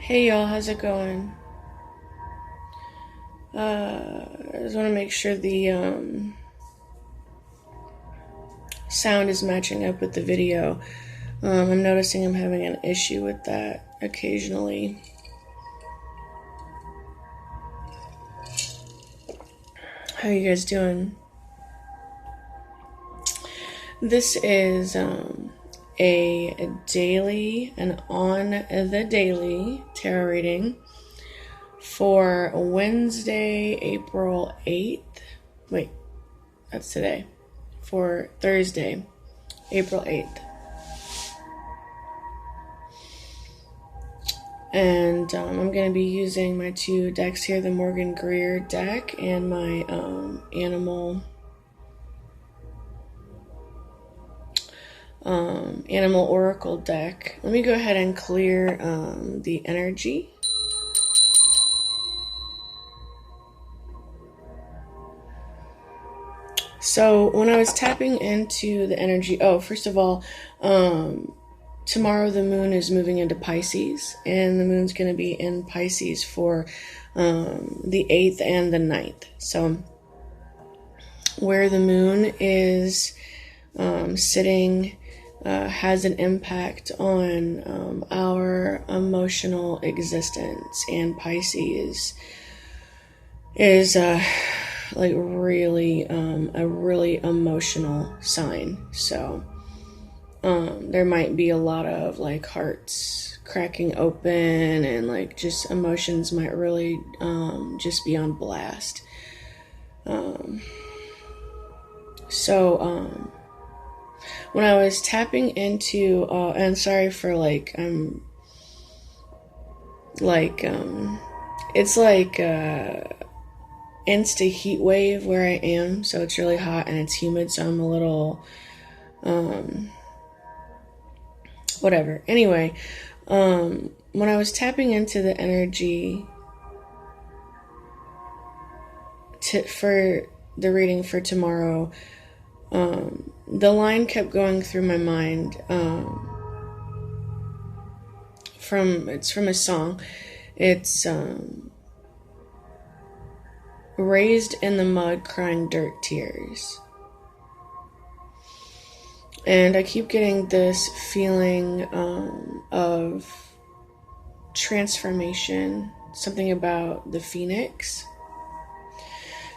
Hey y'all, how's it going? I just want to make sure the sound is matching up with the video. I'm noticing I'm having an issue with that occasionally. How you guys doing? This is a daily and on the daily tarot reading for Wednesday, April 8th. Wait, that's today. For Thursday, April 8th. And I'm going to be using my two decks here, the Morgan Greer deck and my Animal Oracle deck. Let me go ahead and clear the energy. So when I was tapping into the energy, first of all, tomorrow the moon is moving into Pisces, and the moon's going to be in Pisces for the 8th and the 9th. So where the moon is sitting has an impact on our emotional existence, and Pisces is like really a really emotional sign. So there might be a lot of like hearts cracking open, and like just emotions might really just be on blast. When I was tapping into and sorry for it's like insta heat wave where I am, so it's really hot and it's humid, so I'm a little whatever. Anyway, when I was tapping into the energy for the reading for tomorrow, the line kept going through my mind from a song. It's raised in the mud, crying dirt tears. And I keep getting this feeling of transformation, something about the phoenix.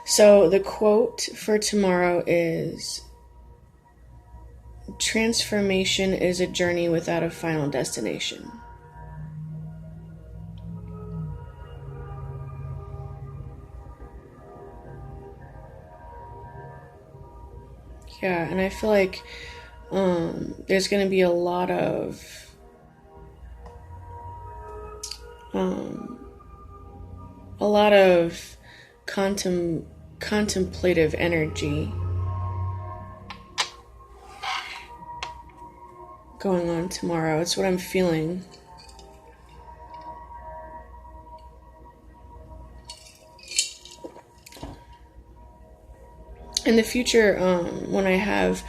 So the quote for tomorrow is, "Transformation is a journey without a final destination." Yeah, and I feel like there's going to be a lot of contemplative energy going on tomorrow. It's what I'm feeling. In the future, when I have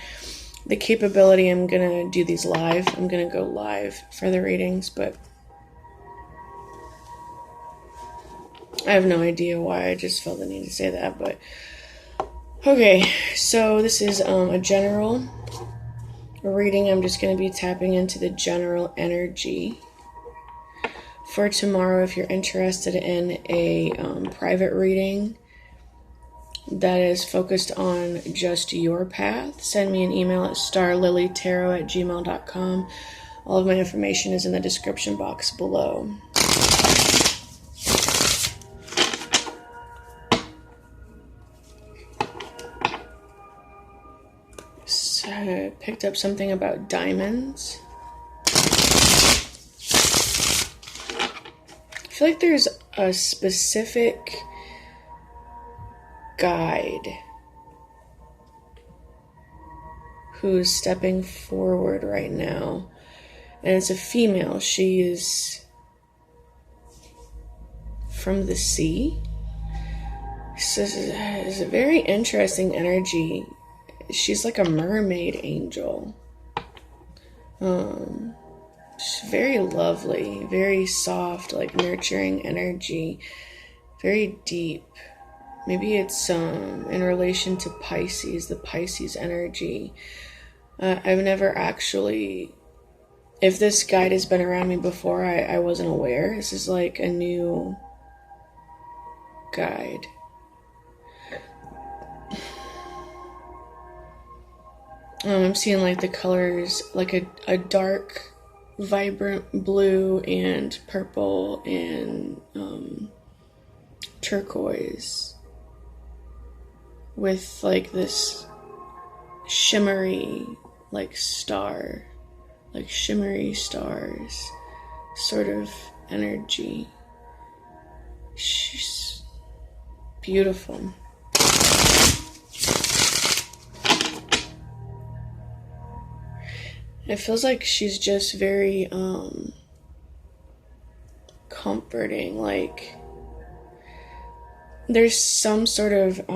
the capability, I'm going to do these live. I'm going to go live for the readings, but I have no idea why. I just felt the need to say that, but okay. So this is a general reading. I'm just going to be tapping into the general energy for tomorrow. If you're interested in a private reading that is focused on just your path, send me an email at starlilytarot@gmail.com. All of my information is in the description box below. So I picked up something about diamonds. I feel like there's a specific guide who's stepping forward right now, and it's a female. She is from the sea. So this is a very interesting energy. She's like a mermaid angel. She's very lovely, very soft, like nurturing energy, very deep. Maybe it's in relation to Pisces, the Pisces energy. I've never actually, if this guide has been around me before, I wasn't aware. This is like a new guide. I'm seeing like the colors, like a dark, vibrant blue and purple and turquoise with like this shimmery like star, like shimmery stars sort of energy. She's beautiful. It feels like she's just very comforting, like there's some sort of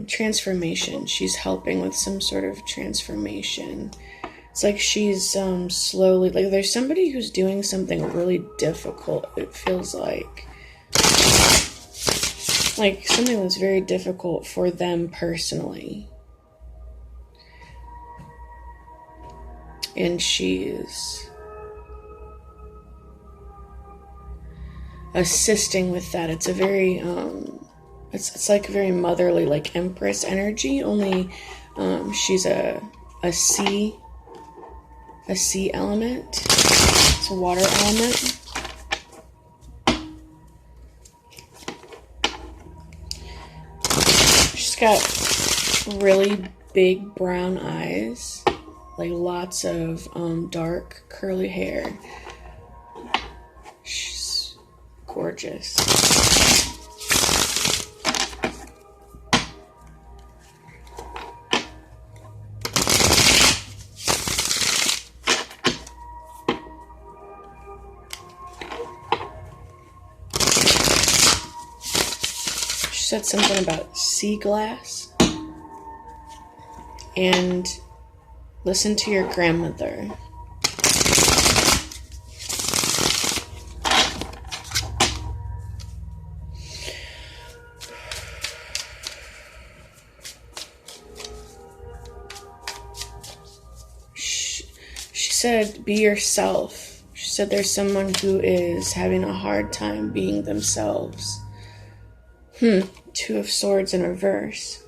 transformation. She's helping with some sort of transformation. It's like she's slowly, like there's somebody who's doing something really difficult, it feels like something that's very difficult for them personally. And she's assisting with that. It's a very it's like a very motherly, like Empress energy, only she's a sea element. It's a water element. She's got really big brown eyes, like lots of dark curly hair. She's gorgeous. She said something about sea glass and listen to your grandmother. She said, be yourself. She said there's someone who is having a hard time being themselves. Two of Swords in reverse.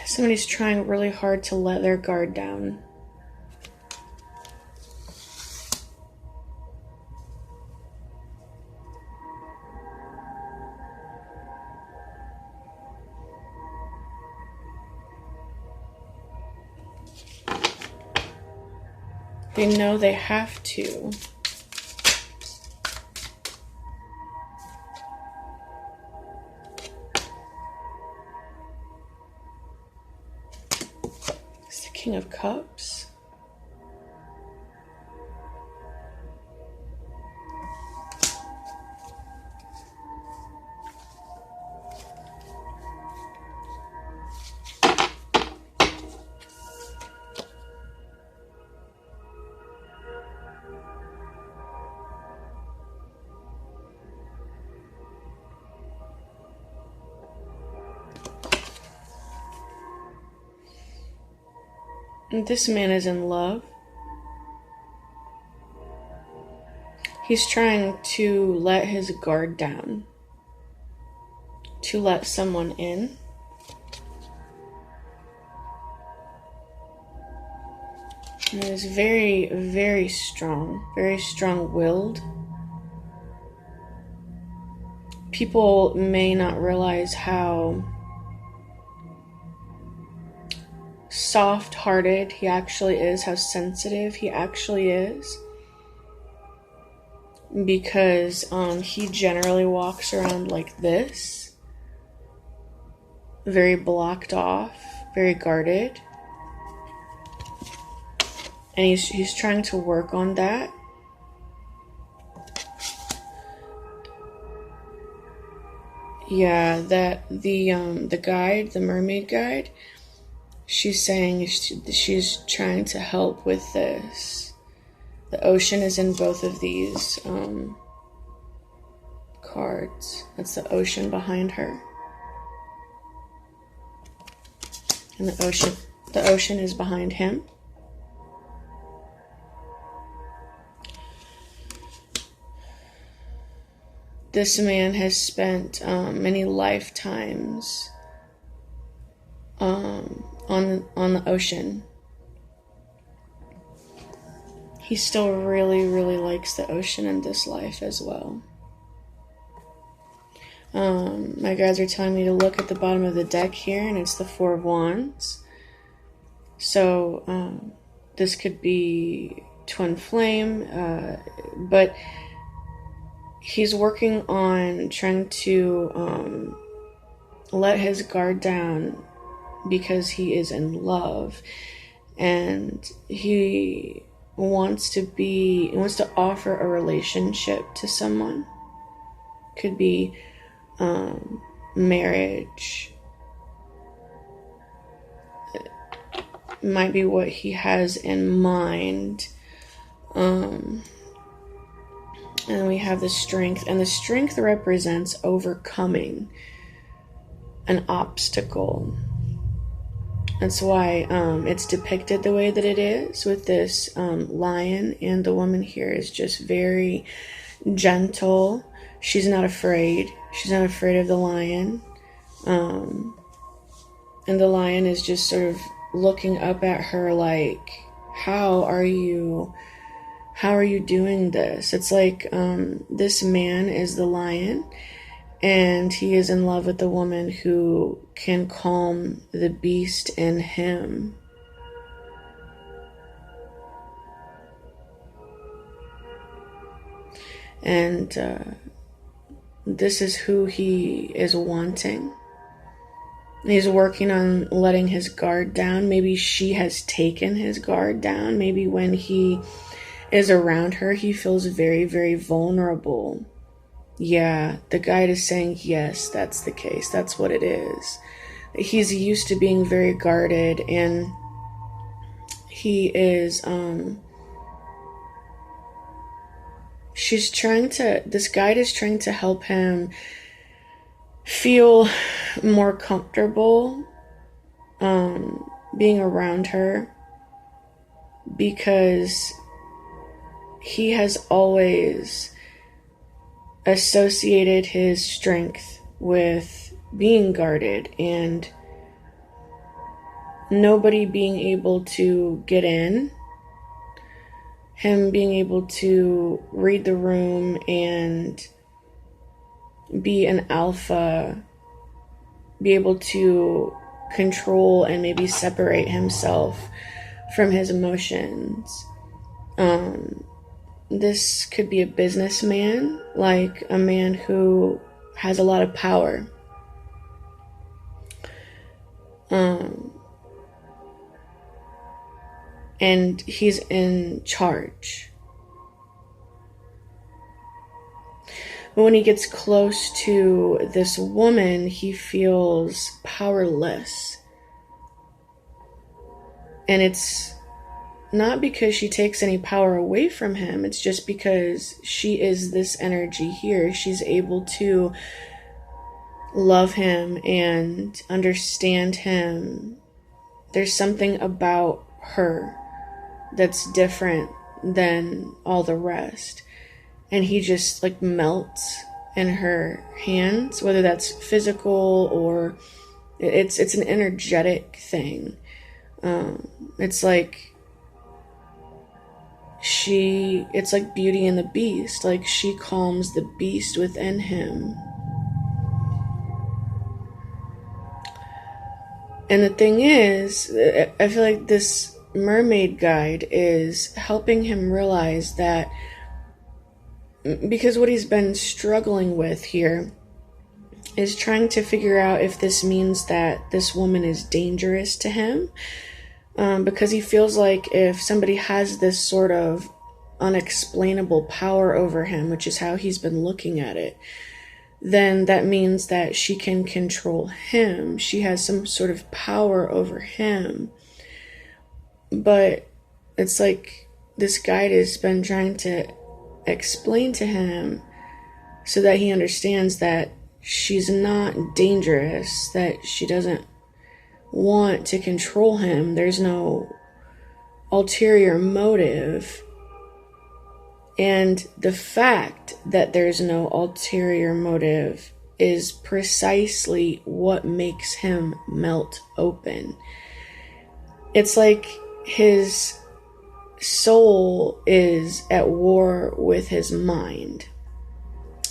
Somebody's trying really hard to let their guard down. They know they have to. It's the King of Cups. And this man is in love. He's trying to let his guard down, to let someone in. And is very, very strong-willed. People may not realize how soft-hearted he actually is, how sensitive he actually is, because he generally walks around like this, very blocked off, very guarded. and he's trying to work on that. Yeah, that the guide, the mermaid guide, she's saying she's trying to help with this. The ocean is in both of these cards. That's the ocean behind her. And the ocean is behind him. This man has spent many lifetimes on the ocean. He still really, really likes the ocean in this life as well. My guides are telling me to look at the bottom of the deck here, and it's the Four of Wands. So this could be twin flame, but he's working on trying to let his guard down because he is in love, and he wants to offer a relationship to someone. Could be marriage. It might be what he has in mind. And we have the strength, and the strength represents overcoming an obstacle. That's why it's depicted the way that it is with this lion, and the woman here is just very gentle. She's not afraid. She's not afraid of the lion. And the lion is just sort of looking up at her like, how are you doing this? It's like this man is the lion, and he is in love with the woman who can calm the beast in him. And this is who he is wanting. He's working on letting his guard down. Maybe she has taken his guard down. Maybe when he is around her, he feels very, very vulnerable. Yeah, the guide is saying, yes, that's the case. That's what it is. He's used to being very guarded, and he is, this guide is trying to help him feel more comfortable being around her, because he has always associated his strength with being guarded and nobody being able to get in, him being able to read the room and be an alpha, be able to control and maybe separate himself from his emotions. This could be a businessman, like a man who has a lot of power. And he's in charge. But when he gets close to this woman, he feels powerless. And it's not because she takes any power away from him. It's just because she is this energy here. She's able to love him and understand him. There's something about her that's different than all the rest. And he just like melts in her hands, whether that's physical or it's an energetic thing. It's like it's like Beauty and the Beast. Like she calms the beast within him. And the thing is, I feel like this mermaid guide is helping him realize that, because what he's been struggling with here is trying to figure out if this means that this woman is dangerous to him, because he feels like if somebody has this sort of unexplainable power over him, which is how he's been looking at it, then that means that she can control him. She has some sort of power over him. But it's like this guide has been trying to explain to him so that he understands that she's not dangerous, that she doesn't want to control him. There's no ulterior motive. And the fact that there's no ulterior motive is precisely what makes him melt open. It's like his soul is at war with his mind,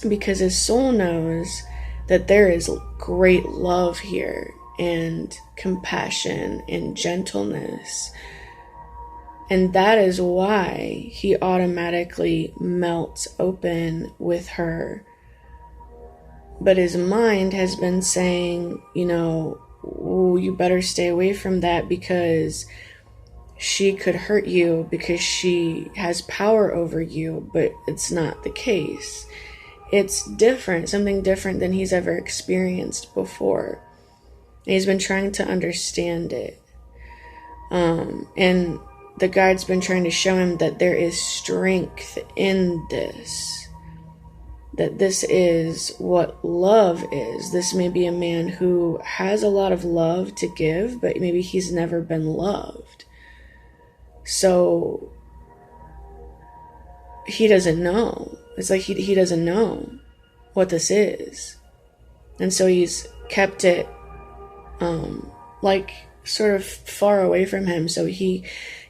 because his soul knows that there is great love here, and compassion and gentleness. And that is why he automatically melts open with her. But his mind has been saying, "Ooh, you better stay away from that because she could hurt you because she has power over you." But it's not the case. It's different, something different than he's ever experienced before. And he's been trying to understand it. And the guide's been trying to show him that there is strength in this. That this is what love is. This may be a man who has a lot of love to give, but maybe he's never been loved. So he doesn't know. It's like he doesn't know what this is. And so he's kept it like sort of far away from him so he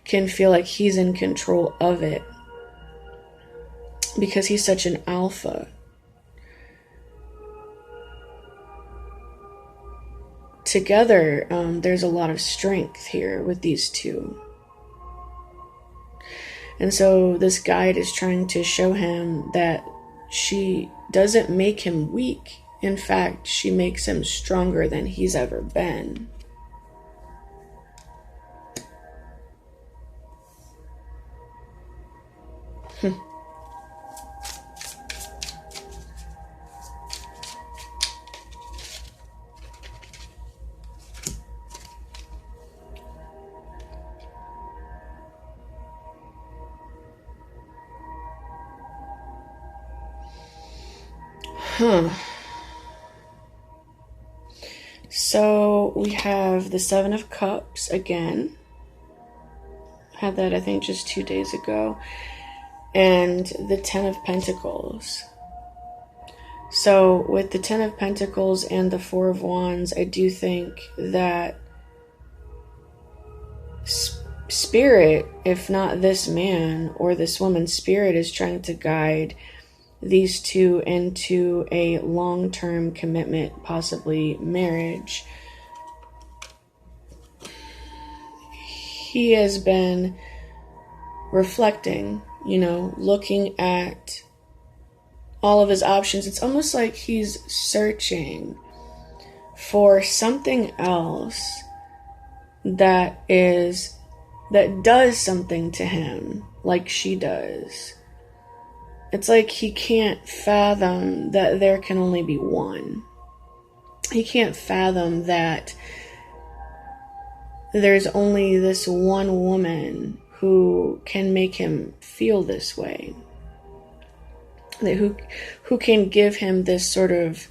can feel like he's in control of it, because he's such an alpha. Together, there's a lot of strength here with these two. And so this guide is trying to show him that she doesn't make him weak. In fact, she makes him stronger than he's ever been. So we have the Seven of Cups again. Had that, I think, just 2 days ago. And the Ten of Pentacles. So with the Ten of Pentacles and the Four of Wands, I do think that spirit, if not this man or this woman's spirit, is trying to guide these two into a long-term commitment, possibly marriage. He has been reflecting, looking at all of his options. It's almost like he's searching for something else that does something to him like she does. It's like he can't fathom that there can only be one. He can't fathom that there's only this one woman who can make him feel this way. Who can give him this sort of,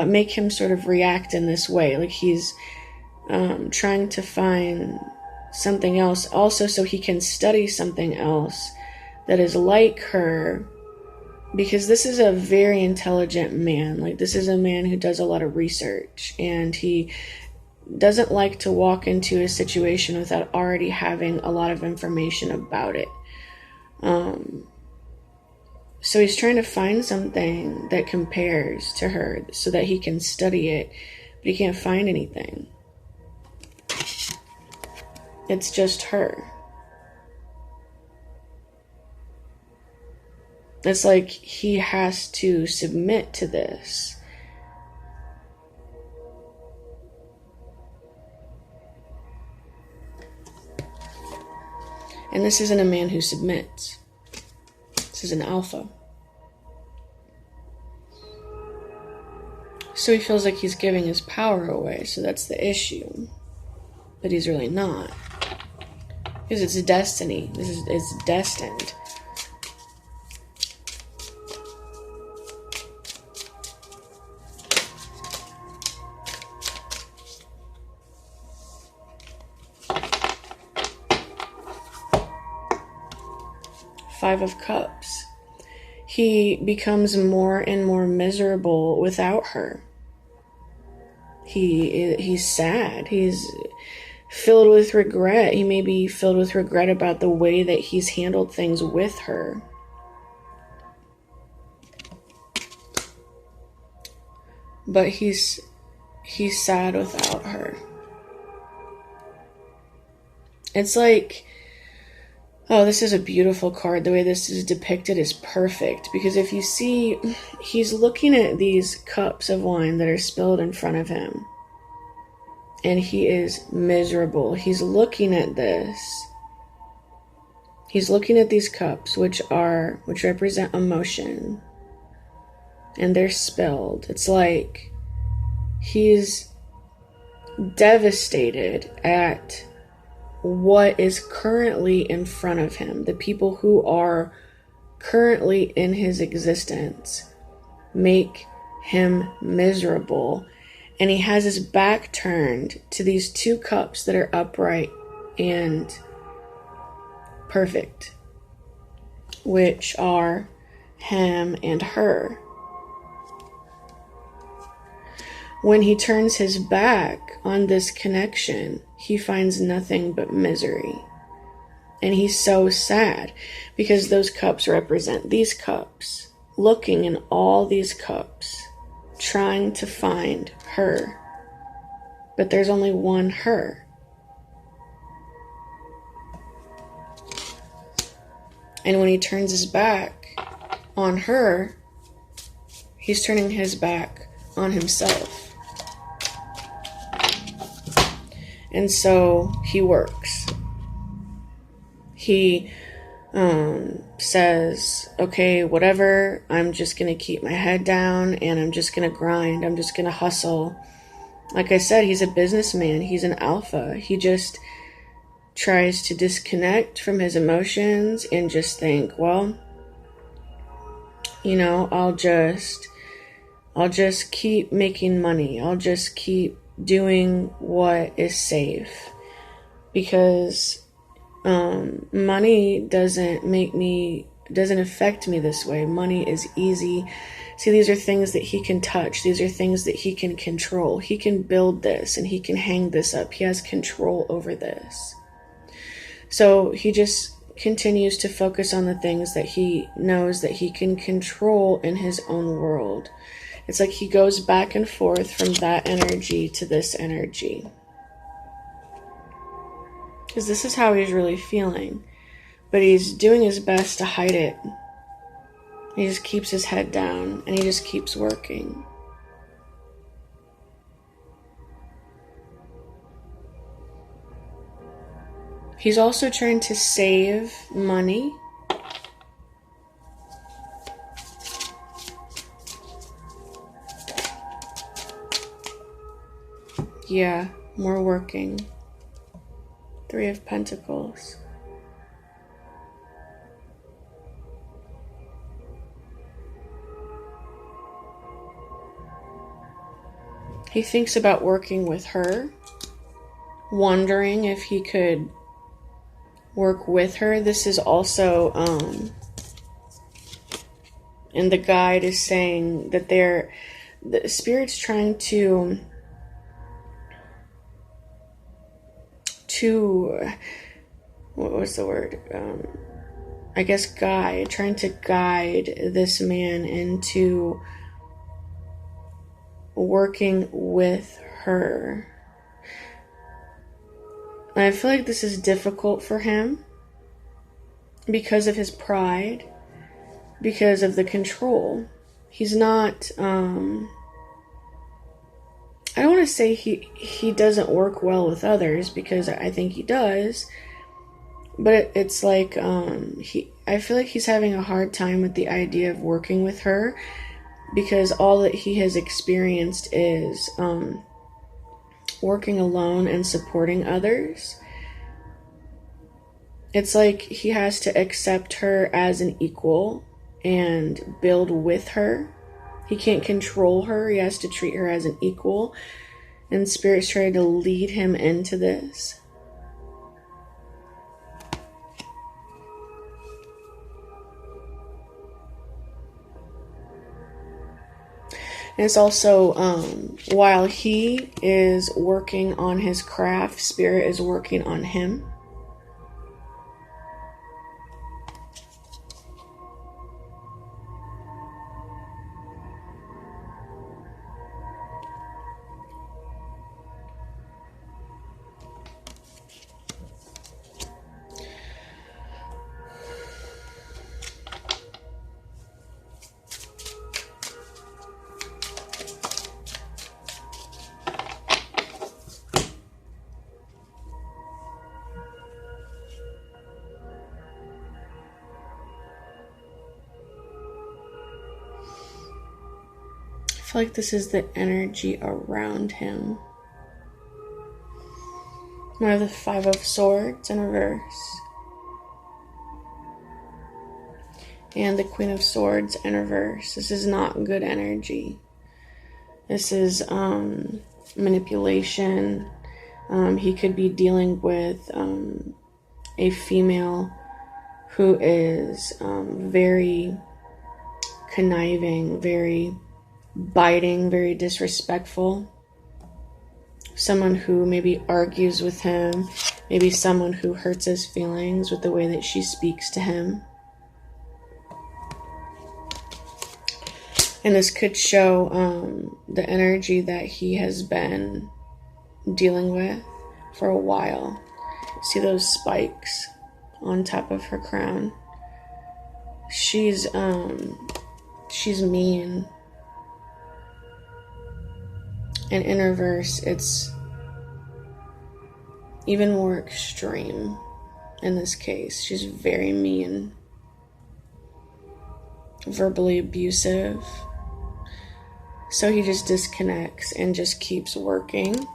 make him sort of react in this way. Like he's trying to find something else also so he can study something else that is like her. Because this is a very intelligent man. Like, this is a man who does a lot of research, and he doesn't like to walk into a situation without already having a lot of information about it. So he's trying to find something that compares to her so that he can study it, but he can't find anything. It's just her. It's like he has to submit to this. And this isn't a man who submits. This is an alpha. So he feels like he's giving his power away. So that's the issue. But he's really not. Because it's destiny. It's destined. Five of Cups. He becomes more and more miserable without her. He's sad. He's filled with regret. He may be filled with regret about the way that he's handled things with her. But he's sad without her. It's like, oh, this is a beautiful card. The way this is depicted is perfect. Because if you see, he's looking at these cups of wine that are spilled in front of him. And he is miserable. He's looking at this. He's looking at these cups, which represent emotion. And they're spilled. It's like he's devastated at what is currently in front of him. The people who are currently in his existence make him miserable. And he has his back turned to these two cups that are upright and perfect, which are him and her. When he turns his back on this connection, he finds nothing but misery. And he's so sad because those cups represent these cups, looking in all these cups, trying to find her. But there's only one her. And when he turns his back on her, he's turning his back on himself. And so he works. He says, okay, whatever, I'm just going to keep my head down and I'm just going to grind. I'm just going to hustle. Like I said, he's a businessman. He's an alpha. He just tries to disconnect from his emotions and just think, well, you know, I'll just keep making money. I'll just keep doing what is safe, because money doesn't affect me this way. Money is easy. See, these are things that he can touch. These are things that he can control. He can build this and he can hang this up. He has control over this. So he just continues to focus on the things that he knows that he can control in his own world. It's like he goes back and forth from that energy to this energy. Because this is how he's really feeling. But he's doing his best to hide it. He just keeps his head down and he just keeps working. He's also trying to save money. Yeah, more working. Three of Pentacles. He thinks about working with her, wondering if he could work with her. This is also, and the guide is saying that the spirit's trying to what was the word? I guess trying to guide this man into working with her. And I feel like this is difficult for him because of his pride, because of the control. He's not, I don't want to say he doesn't work well with others, because I think he does, But it's like, I feel like he's having a hard time with the idea of working with her, because all that he has experienced is working alone and supporting others. It's like he has to accept her as an equal and build with her. He can't control her. He has to treat her as an equal. And Spirit's trying to lead him into this. And it's also, while he is working on his craft, Spirit is working on him. I feel like this is the energy around him. We have the Five of Swords in reverse. And the Queen of Swords in reverse. This is not good energy. This is manipulation. He could be dealing with a female who is very conniving, very biting, very disrespectful. Someone who maybe argues with him, maybe someone who hurts his feelings with the way that she speaks to him. And this could show the energy that he has been dealing with for a while. See those spikes on top of her crown? She's mean. And in reverse, it's even more extreme in this case. She's very mean, verbally abusive. So he just disconnects and just keeps working.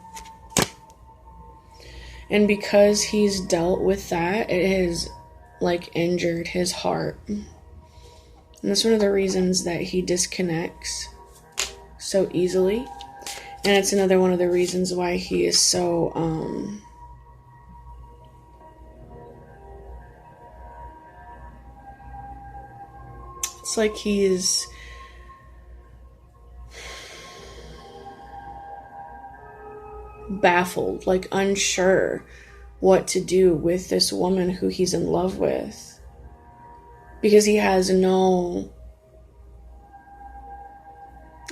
And because he's dealt with that, it has like injured his heart. And that's one of the reasons that he disconnects so easily. And it's another one of the reasons why he is so, it's like he's baffled, like unsure what to do with this woman who he's in love with. Because he has no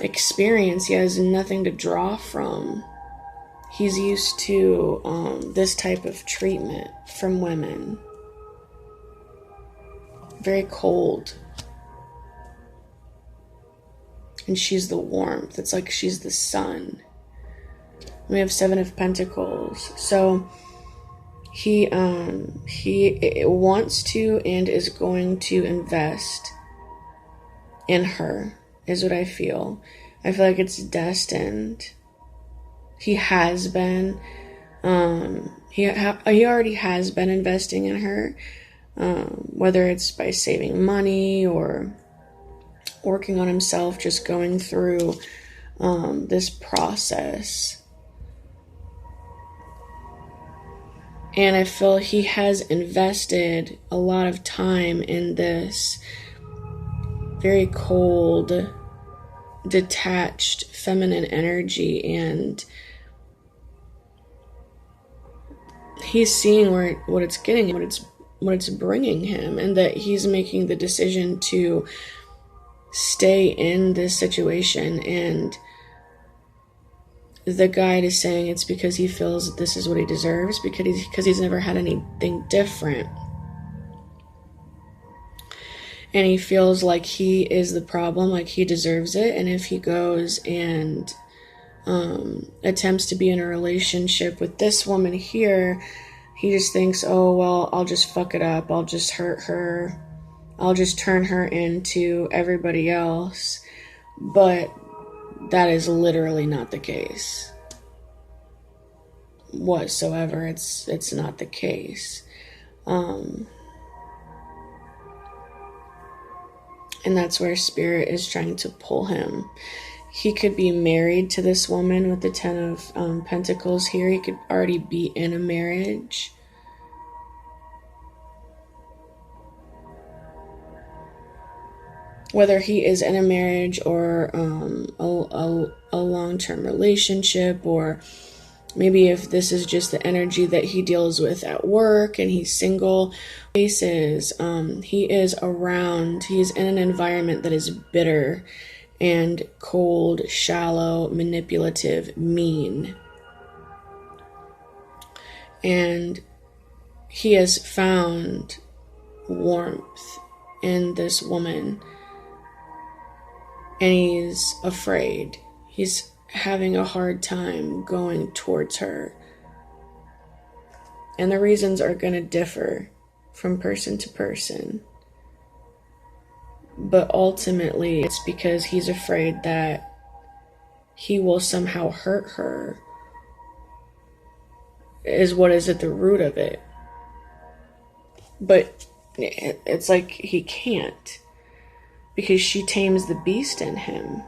experience, he has nothing to draw from. He's used to this type of treatment from women. Very cold. And she's the warmth. It's like she's the sun. We have Seven of Pentacles. So he wants to and is going to invest in her, is what I feel. I feel like it's destined. He has been. He already has been investing in her, whether it's by saving money or working on himself, just going through this process. And I feel he has invested a lot of time in this very cold, detached, feminine energy, and he's seeing what it's getting, what it's bringing him, and that he's making the decision to stay in this situation. And the guide is saying it's because he feels that this is what he deserves, because he's never had anything different. And he feels like he is the problem, like he deserves it. And if he goes and attempts to be in a relationship with this woman here, he just thinks, oh, well, I'll just fuck it up. I'll just hurt her. I'll just turn her into everybody else. But that is literally not the case. Whatsoever. It's not the case. And that's where Spirit is trying to pull him. He could be married to this woman with the Ten of Pentacles here. He could already be in a marriage. Whether he is in a marriage or a long-term relationship, or maybe if this is just the energy that he deals with at work and he's single. Cases, he is around, he's in an environment that is bitter and cold, shallow, manipulative, mean. And he has found warmth in this woman. And he's afraid. He's having a hard time going towards her. And the reasons are going to differ from person to person. But ultimately, it's because he's afraid that he will somehow hurt her, is what is at the root of it. But it's like he can't, because she tames the beast in him.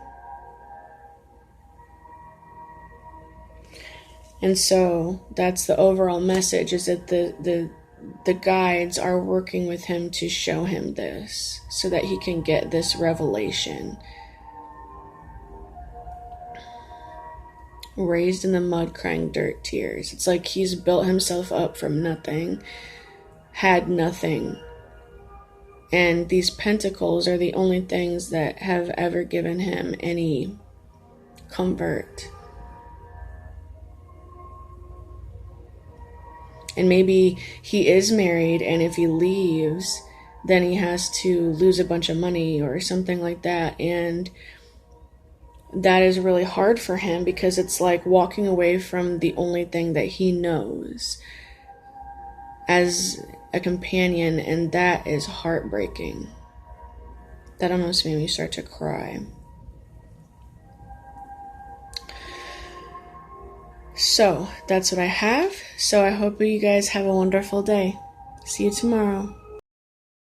And so that's the overall message, is that the guides are working with him to show him this so that he can get this revelation. Raised in the mud, crying dirt tears. It's like he's built himself up from nothing, had nothing. And these pentacles are the only things that have ever given him any comfort. And maybe he is married, and if he leaves, then he has to lose a bunch of money or something like that. And that is really hard for him, because it's like walking away from the only thing that he knows as a companion, and that is heartbreaking. That almost made me start to cry. So that's what I have. So I hope you guys have a wonderful day. See you tomorrow.